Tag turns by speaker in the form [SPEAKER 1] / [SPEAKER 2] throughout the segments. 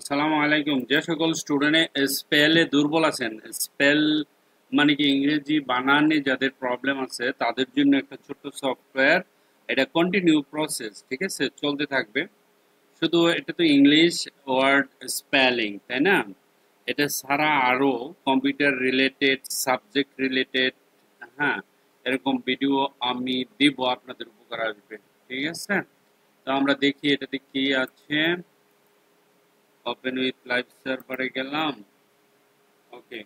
[SPEAKER 1] আসসালামু আলাইকুম। যে সকল স্টুডেন্ট স্পেলে দুর্বল আছেন, স্পেল মানে কি ইংরেজি বানানে যাদের প্রবলেম আছে তাদের জন্য একটা ছোট্ট সফটওয়্যার। এটা কন্টিনিউ প্রসেস, ঠিক আছে, চলতে থাকবে। শুধু এটা তো ইংলিশ ওয়ার্ড স্পেলিং, তাই না? এটা ছাড়া আরো কম্পিউটার রিলেটেড, সাবজেক্ট রিলেটেড, হ্যাঁ, এরকম ভিডিও আমি দিব, আপনাদের উপকার আসবে। ঠিক আছে, তো আমরা দেখি এটাতে কি আছে। ওপেন উইথ লাইভ সার্ভারে গেলাম। ওকে,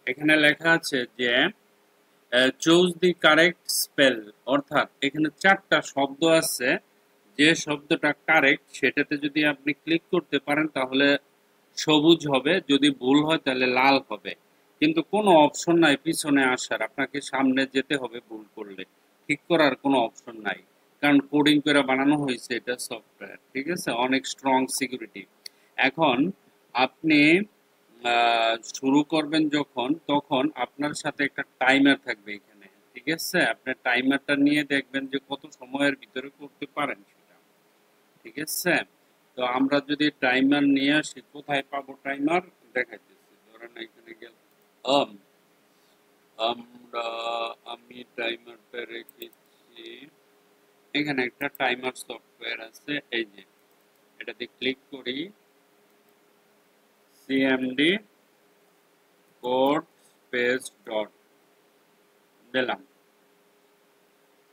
[SPEAKER 1] এখানে লেখা আছে যে চুজ দি কারেক্ট স্পেল, অর্থাৎ এখানে চারটা শব্দ আছে। যে শব্দটা কারেক্ট সেটাতে যদি আপনি ক্লিক করতে পারেন তাহলে সবুজ হবে, যদি ভুল হয় তাহলে লাল হবে। কিন্তু কোনো অপশন নাই পিছনে আসার, আপনাকে সামনে যেতে হবে ভুল করলে। ঠিক করার কোনো অপশন নাই, কারণ কোডিং করে বানানো হয়েছে এটা সফটওয়্যার, ঠিক আছে, অনেক স্ট্রং সিকিউরিটি। এখন আপনি শুরু করবেন যখন, তখন আপনার সাথে একটা টাইমার থাকবে এখানে, ঠিক আছে। আপনার টাইমারটা নিয়ে দেখবেন যে কত সময়ের ভিতরে করতে পারেন সেটা, ঠিক আছে। তো আমরা যদি টাইমার নিয়ে আসি, কোথায় পাবো টাইমার দেখাইতেছি, ধরেন এখানে গেল। আম, আমরা আমি টাইমারটা রেখেছি এখানে, একটা টাইমার সফটওয়্যার আছে, এই যে এটাতে ক্লিক করি, সিএমডি কোড স্পেস ডট দিলাম।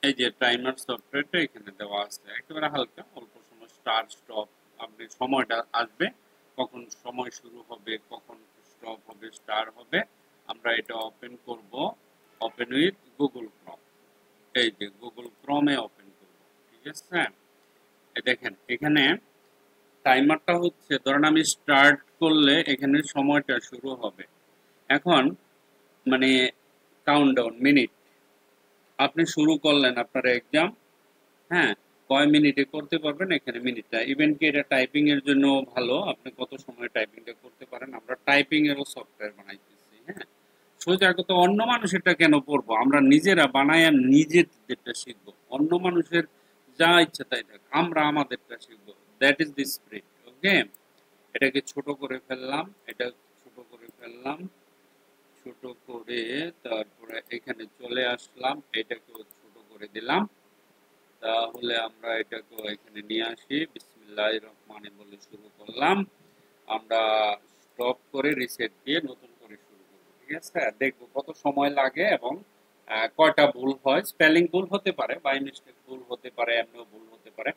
[SPEAKER 1] এই যে টাইমার সফটওয়্যারটা এখানে দেওয়া আছে, একেবারে হালকা অল্প সময় স্টার্ট স্টপ, আপনি সময়টা আসবে কখন সময় শুরু হবে, কখন স্টপ হবে, স্টার্ট হবে। আমরা এটা ওপেন করব, ওপেন উইথ গুগল ক্রম। এই যে গুগল ক্রমে ওপেন করব, ঠিক আছে। এই দেখেন এখানে টাইমারটা হচ্ছে, ধরেন আমি স্টার্ট করলে এখানে সময়টা শুরু হবে। এখন মানে কাউন্টডাউন মিনিট, আপনি শুরু করলেন আপনার এক্সাম, হ্যাঁ, কয় মিনিটে করতে পারবেন এখানে মিনিটটা। ইভেন কি এটা টাইপিং এর জন্য ভালো, আপনি কত সময় টাইপিংটা করতে পারেন। আমরা টাইপিং এরও সফটওয়্যার বানাইতেছি, হ্যাঁ। সোজা কথা, অন্য মানুষেরটা কেন পড়বো, আমরা নিজেরা বানায় নিজেদেরটা শিখবো। অন্য মানুষের যা ইচ্ছা তাই থাক, আমরা আমাদেরটা শিখবো। That is the spirit. Okay, এটাকে ছোট করে ফেললাম, এটা ছোট করে ফেললাম, ছোট করে তারপরে এখানে চলে আসলাম, এটাকেও ছোট করে দিলাম। তাহলে আমরা এটাকে এখানে নিয়ে আসি, বিসমিল্লাহির রহমানির বলে শুরু করলাম। আমরা স্টপ করে রিসেট দিয়ে নতুন করে শুরু করব, ঠিক আছে। দেখবো কত সময় লাগে এবং কয়টা ভুল হয়। স্পেলিং ভুল হতে পারে, বাই মিস্টেক ভুল হতে পারে, এমনিও ভুল হতে পারে,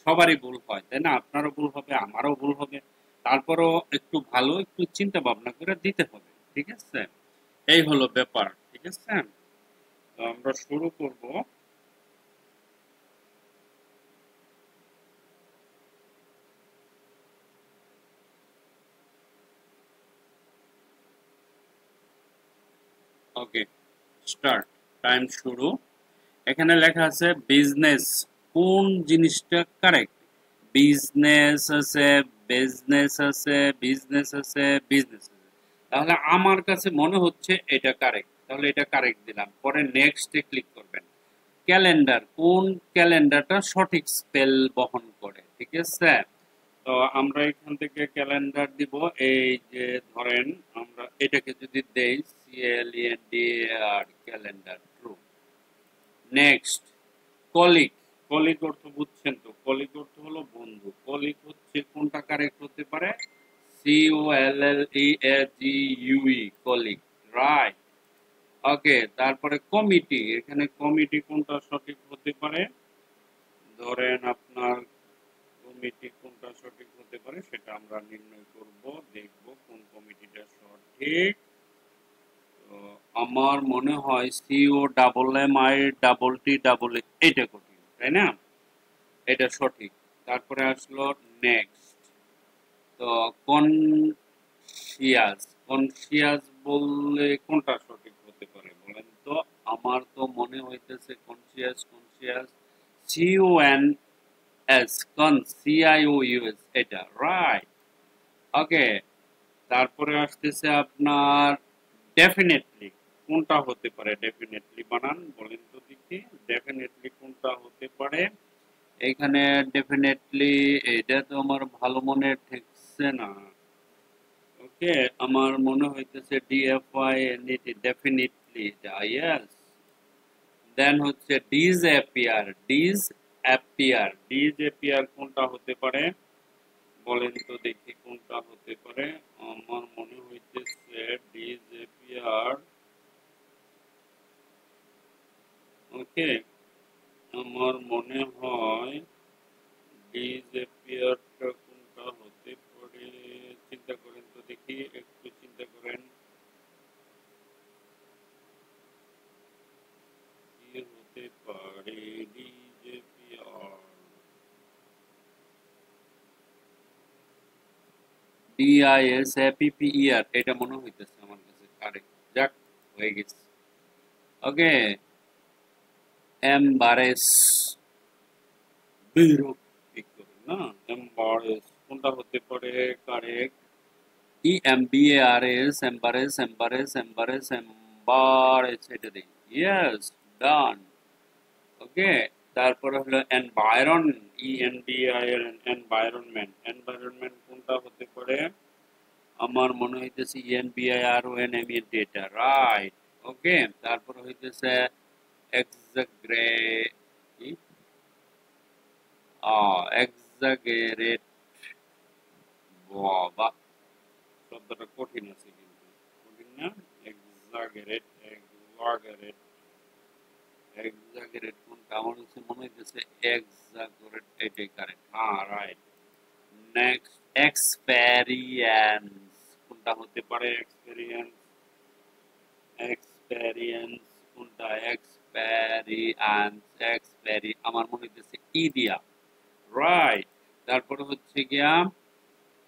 [SPEAKER 1] সবারই ভুল হয়, তাই না? আপনারও ভুল হবে, আমারও ভুল হবে। তারপরও একটু ভালো একটু চিন্তা ভাবনা করে দিতে হবে, ঠিক আছে। এই হলো ব্যাপার, ঠিক আছে। তো আমরা শুরু করব। ওকে, স্টার্ট, টাইম শুরু। এখানে লেখা আছে বিজনেস, কোন জিনিসটা কারেক্ট? বিজনেস আছে, বিজনেস আছে, বিজনেস আছে, বিজনেস আছে। তাহলে আমার কাছে মনে হচ্ছে এটা কারেক্ট, তাহলে এটা কারেক্ট দিলাম। পরে নেক্সটে ক্লিক করবেন। ক্যালেন্ডার, কোন ক্যালেন্ডারটা সঠিক স্পেল বহন করে, ঠিক আছে। তো আমরা এখান থেকে ক্যালেন্ডার দিব। এই যে ধরেন আমরা এটাকে যদি দেই CLENDAR, calendar, true. Next, colleague, colleague অর্থ বুঝছেন তো, কলিগ অর্থ হলো বন্ধু। কলিগ হচ্ছে কোনটা কারেক্ট হতে পারে? COLLEAGUE, colleague, right. ওকে, তারপরে কমিটি, এখানে কমিটি কোনটা সঠিক হতে পারে? ধরেন আপনার কমিটি কোনটা সঠিক হতে পারে সেটা আমরা নির্ণয় করব, দেখব কোন কমিটিটা সঠিক। তো আমার মনে হয় COMMI এটা কঠিন, তাই না? এটা সঠিক। তারপরে আসলো নেক্সট, তো কনসিয়াস, কনসিয়াস বললে কোনটা সঠিক হতে পারে বলেন তো? আমার তো মনে হইতেছে কনসিয়াস, কনসিয়াস, CONS, CIOUS, এটা রাইট। ওকে, তারপরে আসতেছে আপনার ডেফিনেটলি, কোনটা হতে পারে? ডেফিনেটলি বানান বলেন তো দেখি, ডেফিনেটলি কোনটা হতে পারে? এখানে ডেফিনেটলি, এটা তো আমার ভালো মনে ঠেকছে হইতেছে না। ওকে, আমার মনে হইতেছে ডিএফআইএনইটি ডেফিনিটলি ইয়েস। দেন হচ্ছে ডিসঅ্যাপিয়ার কোনটা হতে পারে বলেন তো দেখি কোনটা হতে পারে। আমার মনে হইতেছে ডিসঅ্যাপিয়ার। ওকে, আমার মনে হয় ডিসঅ্যাপিয়ারটা কোনটা হতে পারে, চিন্তা করেন তো দেখি, একটু চিন্তা করেন কি হতে পারে ডিসঅ্যাপিয়ার। ডিআইএসএপিপিইআর এটা মনে হইতেছে আমার কাছে কারেক্ট। যাক, হয়ে গেছে। ওকে, এমবারেস, বিরক্তিকর না, এমবারেস কোনটা হতে পারে কারেক্ট? ইএমবিএআরএস, এমবারেস এটা দিই। ইয়েস, ডান। ওকে, তারপরে হলো এনভায়রনমেন্ট কোনটা হতে পারে? আমার মনে হইতেছে ENVIRONMENT এটা রাইট। ওকে, তারপরে হইতেছে এক্সাগ্রে কি এক্সাগেরেট। বাবা, শব্দটা কঠিন আছে কিন্তু, কঠিন না? এক্সাগেরেট কোনটা? আমার কাছে মনে হইতেছে এক্সাগেরেট এটাই কারেক্ট। হ্যাঁ, রাইট। নেক্সট, এক্সপেরিয়েন্স কোনটা হতে পারে? এক্সপেরিয়েন্স কোনটা? আমার মনে হইতেছে ইডিয়া রাইট। তারপরে হচ্ছে গিয়া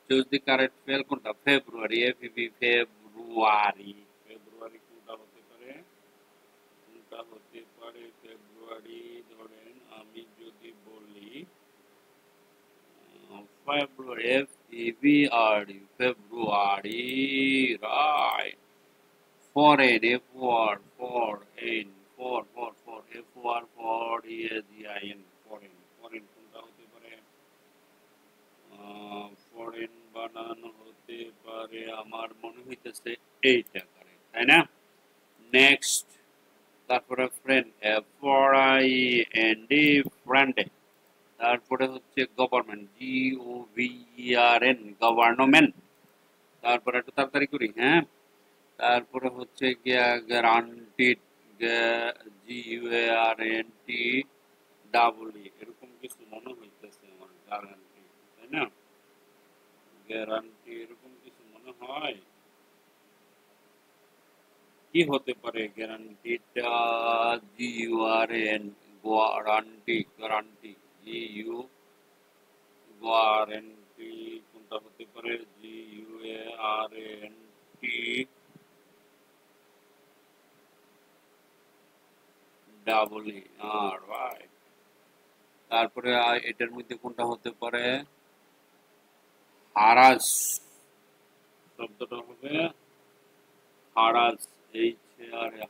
[SPEAKER 1] চুজ দি কারেক্ট ফেল কোনটা? ফেব্রুয়ারি, ফেব্রুয়ারি কোনটা হতে পারে? ফেব্রুয়ারি, ধরেন আমি যদি বলি ফেব্রুয়ারি, ফেব্রুয়ারি রাইট। ফরেন, ফরেন কোনটা হতে পারে? ফরেন বানানো হতে পারে, আমার মনে হইতেছে এইটা কারেক্ট, তাই না? নেক্সট, তারপরে ফ্রেন্ড, FRIEND, ফ্রেন্ড। তারপরে হচ্ছে গভর্নমেন্ট, GOVERN, গভর্নমেন্ট। তারপরে একটু তাড়াতাড়ি করি, হ্যাঁ। তারপরে হচ্ছে গিয়া গ্যারান্টিড, GUARNT ডাবল এরকম কিছু মনে হইতেছে আমার, গ্যারান্টি, তাই না? গ্যারান্টি এরকম কিছু মনে হয়। কি হতে পারে গ্যারান্টিটা? GURN, গ্যারান্টি, GU গ্যারান্টি কোনটা হতে পারে? GUARNT double right. তারপরে এটার মধ্যে কোনটা হতে পারে? হারাস, শব্দটা হবে হারাস,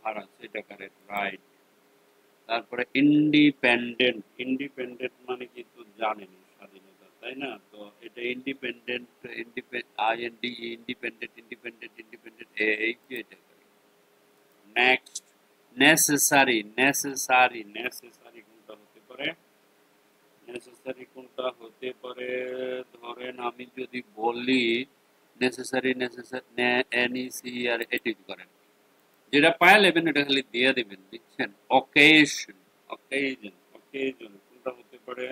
[SPEAKER 1] হারাস এটা কারেক্ট, রাইট। তারপরে ইন্ডিপেন্ডেন্ট মানে কি তো জানেন, স্বাধীনতা, তাই না? তো এটা ইন্ডিপেন্ডেন্ট, ইন্ডিপেন্ডেন্ট এই যে এটা কারেক্ট। নেক্সট, নেসেসারি কোনটা হতে পারে? নেসেসারি কোনটা হতে পারে? ধরেন আমি যদি বলি নেসেসারি, NECR এটিক করেন, যেটা পায়া লেবেন এটা খালি দিয়ে দিবেন, বুঝছেন? অকেজন কোনটা হতে পারে?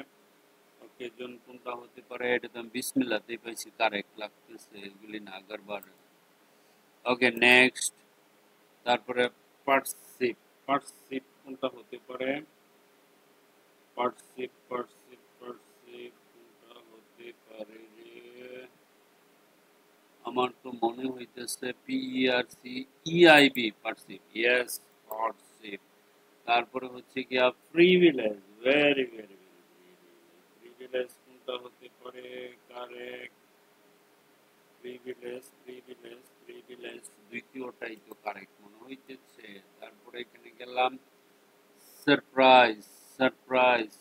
[SPEAKER 1] অকেজন কোনটা হতে পারে? এটা তো আমি বিসমিল্লাতেই পাইছি, কারেক্ট লাগতেছে, এগুলি না আগরবার। ওকে, নেক্সট, তারপরে পার্সিপ কোনটা হতে পারে? পার্সিপ কোনটা হতে পারে রে? আমার তো মনে হইতেছে পার্সিপ, ইয়েস, পার্সিপ। তারপরে হচ্ছে গিয়া প্রিভিলেজ, ভেরি প্রিভিলেজ কোনটা হতে পারে কারেক্ট? প্রিভিলেজ দ্বিতীয়টাই তো কারেক্ট মনে হইতেছে। তারপরে এখানে গেলাম সারপ্রাইজ, সারপ্রাইজ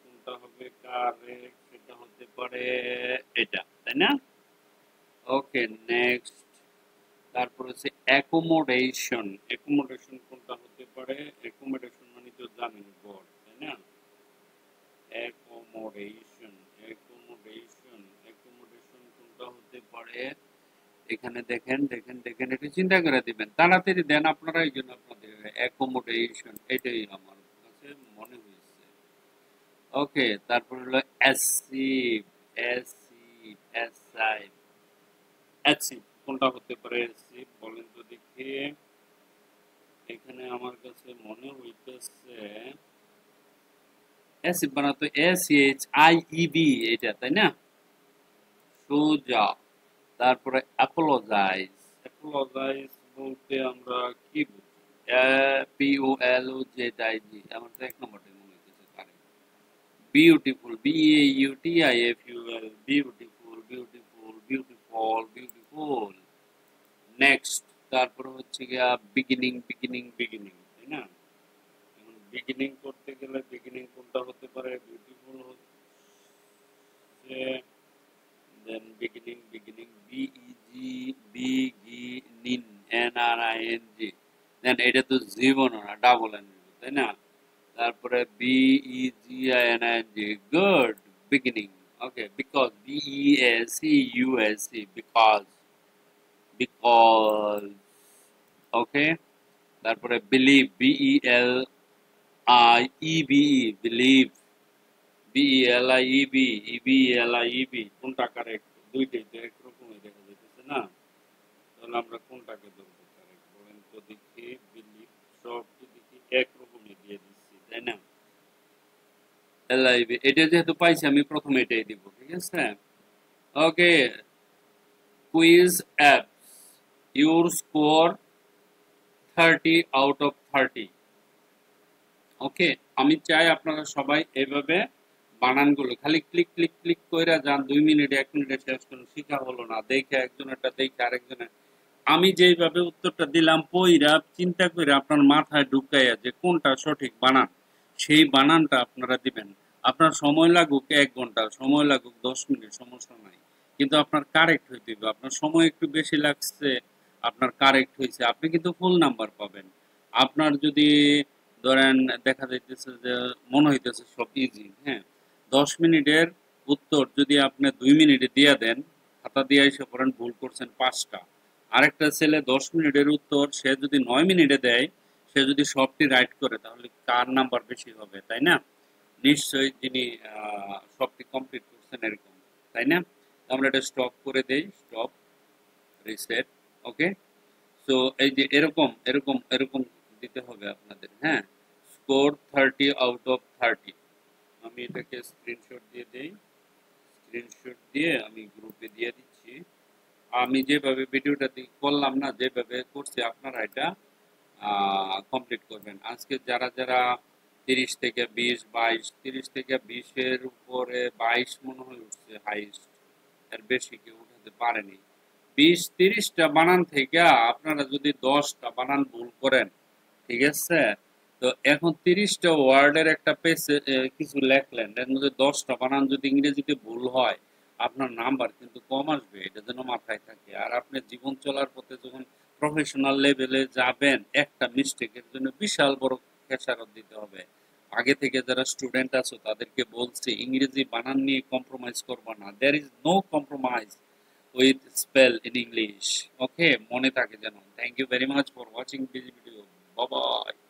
[SPEAKER 1] কোনটা হবে কারেক্ট? সেটা হতে হতে পারে এটা, তাই না? ওকে, নেক্সট। তারপর হচ্ছে অ্যাকোমোডেশন। অ্যাকোমোডেশন কোনটা হতে পারে? অ্যাকোমোডেশন মানে তো জানেন ঘর, তাই না? অ্যাকোমোডেশন, অ্যাকোমোডেশন, অ্যাকোমোডেশন কোনটা হতে পারে? এখানে দেখেন দেখেন দেখেন, একটু চিন্তা করে দিবেন, তাড়াতাড়ি দেন আপনারা, এই জন্য আপনাদের অ্যাকোমোডেশন এটাই আমার কাছে মনে হয়েছে। ওকে, তারপর হলো অ্যাসিভ, অ্যাসিভ, অ্যাসাইভ, অ্যাসিভ কোনটা হতে পারে? অ্যাসিভ বলেন তো দেখি। এখানে আমার কাছে মনে হইতেছে অ্যাসিভ বানাতো SHIEV, এটা তাই না? সোজা। তারপরে অ্যাপোলোজাইজ, অ্যাপোলোজাইজ বলতে আমরা কি বুঝি? POLOJIG, আমার তো এক নম্বরটা মনে হইতেছে correct. Beautiful, BAUTIFUL, beautiful, beautiful, beautiful, beautiful. Next, তারপরে হচ্ছে গিয়া বিগিনিং, বিগিনিং, বিগিনিং, তাই না? এখন বিগিনিং করতে গেলে বিগিনিং কোনটা হতে পারে? বিউটিফুল হচ্ছে, দেন বিগিনিং, বিগিনিং, BEG, NING, দেন এটা তো জীবন না, ডাবল এন, তাই না? তারপরে BEGINING, good, beginning. Okay, because, BEACUSE, because, because. Okay, তারপরে believe, BELIEVE, believe, BELIEV, EBLIEV, কোনটা কারেক্ট? দুইটাই তো একরকমই দেখা যাইতেছে না? তাহলে আমরা কোনটাকে ধরবো কারেক্ট বলেন তো দেখি। বিলিভ সবটি দেখি একরকমই দিয়ে দিচ্ছি, তাই না? LIV, এটা যেহেতু পাইছি আমি প্রথমে এটাই দিব, ঠিক আছে? Okay, quiz apps, your score 30 out of 30। Okay, আমি চাই আপনারা সবাই এভাবে বানানগুলো খালি ক্লিক ক্লিক ক্লিক কইরা যান, 2 মিনিটে 1 মিনিটে শেষ করুন। শিখা হলো না, দেখে একজনেরটা দেখে আরেকজনের। আমি যেইভাবে উত্তরটা দিলাম পইরা চিন্তা করে আপনার মাথায় ঢুকাইয়া যে কোনটা সঠিক বানান, সেই বানানটা আপনারা দিবেন। আপনার সময় লাগুক 1 ঘন্টা, সময় লাগুক 10 মিনিট, সমস্যা নাই, কিন্তু আপনার কারেক্ট হইতে হবে। আপনার সময় একটু বেশি লাগছে, আপনার কারেক্ট হয়েছে, আপনি কিন্তু ফুল নাম্বার পাবেন। আপনার যদি ধরেন দেখা যাইতেছে যে মনে হইতেছে সব ইজি, হ্যাঁ, 10 মিনিটের উত্তর যদি আপনি 2 মিনিটে দিয়ে দেন, খাতা দিয়ে এসে পড়েন, ভুল করছেন 5টা। আরেকটা ছেলে 10 মিনিটের উত্তর সে যদি 9 মিনিটে দেয়, সে যদি সবটি রাইট করে, তাহলে কার নাম্বার বেশি হবে, তাই না? নিশ্চয়ই যিনি সবটি কমপ্লিট করছেন এরকম, তাই না? আমরা এটা স্টপ করে দেই, স্টপ, রিসেট। ওকে, সো এই যে এরকম এরকম এরকম দিতে হবে আপনাদের, হ্যাঁ। Score 30 out of 30। আমি এটাকে স্ক্রিনশট দিয়ে দেই, স্ক্রিনশট দিয়ে আমি গ্রুপে দিয়ে দিচ্ছি। আমি যেভাবে ভিডিওটা করলাম না, যেভাবে করছি, আপনারা এটা কমপ্লিট করবেন। আজকে যারা যারা 30 থেকে 20, 22, 30 থেকে 20-এর উপরে 22 মনে হয় উঠছে হাইস্ট, এর বেশি কেউ উঠাতে পারেনি। 20-30টা বানান থেকে আপনারা যদি 10টা বানান ভুল করেন, ঠিক আছে? তো এখন 30টা ওয়ার্ডের একটা পেজে কিছু লেখলেন, এর মধ্যে 10টা বানান যদি ইংরেজিতে ভুল হয়, আপনার নাম্বার কিন্তু কম আসবে, এটা যেন মাথায় থাকে। আর আপনি জীবন চলার পথে যখন প্রফেশনাল লেভেলে যাবেন, একটা মিস্টেকের জন্য বিশাল বড় খেসারত দিতে হবে। আগে থেকে যারা স্টুডেন্ট আছো তাদেরকে বলছি, ইংরেজি বানান নিয়ে কম্প্রোমাইজ করবা না। There is no compromise with spell in English. Okay, মনে থাকে যেন। Thank you very much for watching this video. Bye bye.